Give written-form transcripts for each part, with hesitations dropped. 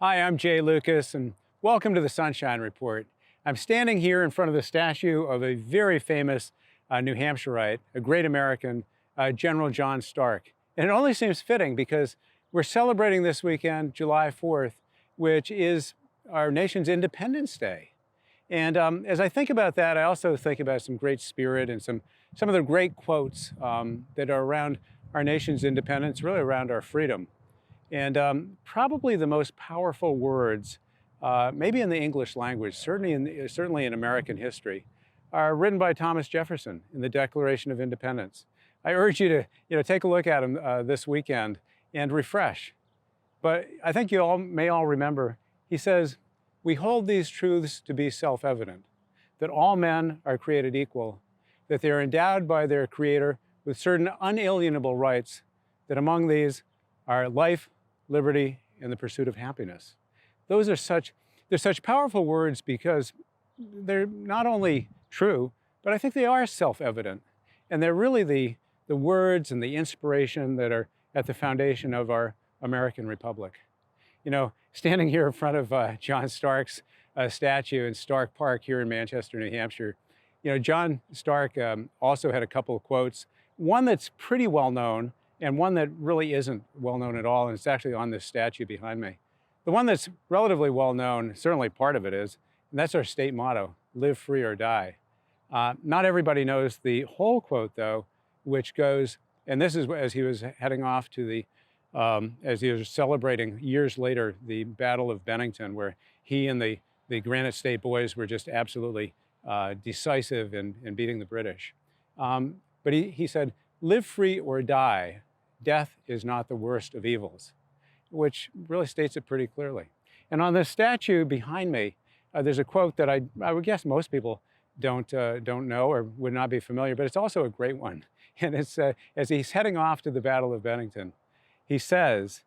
Hi, I'm Jay Lucas, and welcome to the Sunshine Report. I'm standing here in front of the statue of a very famous New Hampshireite, a great American, General John Stark. And it only seems fitting because we're celebrating this weekend, July 4th, which is our nation's Independence Day. And as I think about that, I also think about some great spirit and some of the great quotes that are around our nation's independence, really around our freedom. And probably the most powerful words, maybe in the English language, certainly in American history, are written by Thomas Jefferson in the Declaration of Independence. I urge you to take a look at them this weekend and refresh. But I think you may all remember, he says, "We hold these truths to be self-evident, that all men are created equal, that they are endowed by their Creator with certain unalienable rights, that among these are life, liberty, and the pursuit of happiness." They're such powerful words because they're not only true, but I think they are self-evident. And they're really the words and the inspiration that are at the foundation of our American Republic. You know, standing here in front of John Stark's statue in Stark Park here in Manchester, New Hampshire, John Stark also had a couple of quotes, one that's pretty well known, and one that really isn't well known at all, and it's actually on this statue behind me. The one that's relatively well known, certainly part of it is, and that's our state motto, live free or die. Not everybody knows the whole quote though, which goes, and this is as he was heading off to as he was celebrating years later, the Battle of Bennington, where he and the Granite State Boys were just absolutely decisive in beating the British. But he said, "Live free or die. Death is not the worst of evils," which really states it pretty clearly. And on the statue behind me, there's a quote that I would guess most people don't know or would not be familiar, but it's also a great one. And it's as he's heading off to the Battle of Bennington, he says,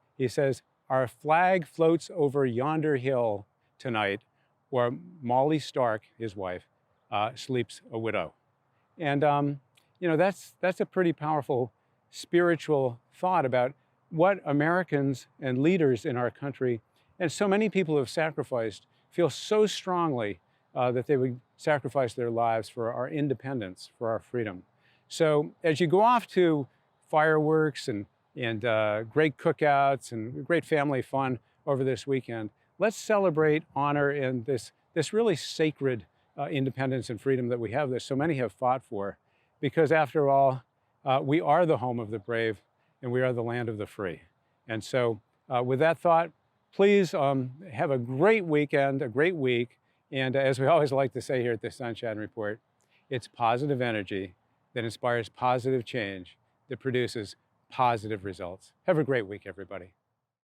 "Our flag floats over yonder hill tonight, where Molly Stark, his wife, sleeps a widow." And that's a pretty powerful spiritual thought about what Americans and leaders in our country, and so many people who have sacrificed, feel so strongly that they would sacrifice their lives for our independence, for our freedom. So as you go off to fireworks and great cookouts and great family fun over this weekend, let's celebrate, honor, and this really sacred independence and freedom that we have that so many have fought for. Because after all, we are the home of the brave, and we are the land of the free. And so with that thought, please have a great weekend, a great week. And as we always like to say here at the Sunshine Report, it's positive energy that inspires positive change, that produces positive results. Have a great week, everybody.